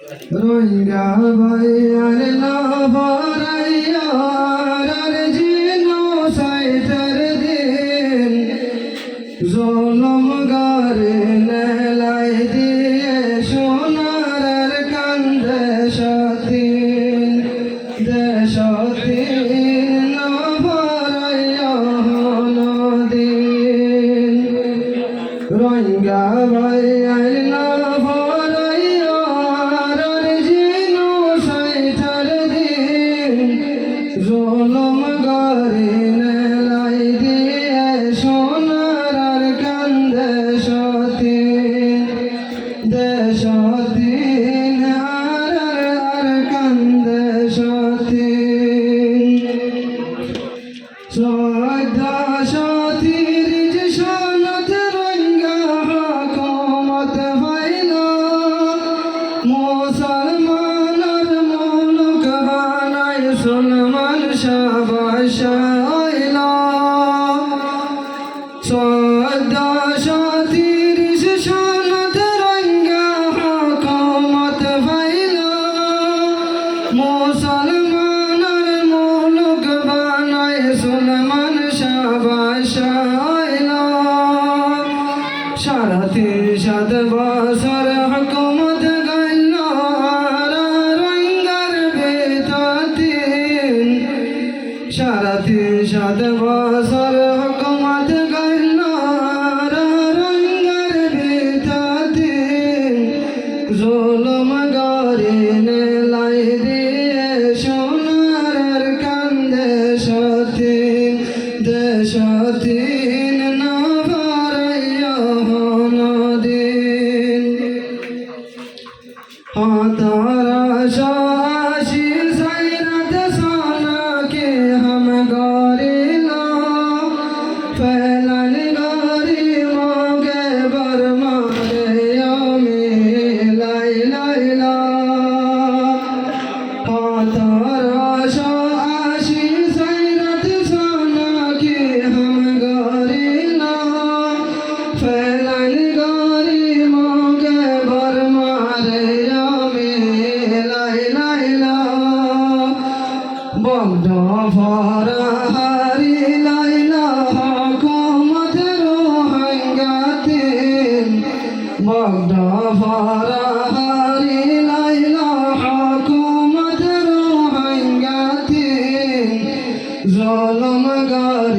রোহিঙ্গা ভাইয়ার লাভারাইয়া আর জিনোসাইডের দিন জুলুম গারে নেলাই দিয়ে সোনার কান্দে সতীন দেশতীন লাভারাইয়া নদীন রোহিঙ্গা ভাইয়ার লাভারাইয়া জুলুম গারে নেলাই দিয়ে সোনার কান্দে সতীন দেশতীন আর কান্দে সতীন শ্রদ্ধা সতীর যে সনদ রোহিঙ্গা হুকুমত হইল মুসলমানের মুলুক বানায় সুলমান শাবাশ হইল শ্রদ্ধা সতীর যে সনদ রোহিঙ্গা হুকুমত হইল মুসলমানের মুলুক বানায় সুলমান শাবাশ হইল সারা ৩০ বছর হুকুমত গইল রোহিঙ্গার বেদাতিন সারা ৩০ বছর হুকুমত গইল রোহিঙ্গার বেদাতিন জুলুম গারে নেলাই দিয়ে সোনার কান্দে সতীন দেশতীন নাভারাইয়া নদীন तारा शाशी सैरत साना के हम गारिला फैलन गारी मांगे बरमारे यामे लाई लाइला तारा शाशी सैरत साना के हम गारिला फैलन गारी मांगे बरमारे বগ্ন ভরা হারি লাইলা হুকুমত রোহিঙ্গাতিন বগ্ন ভরা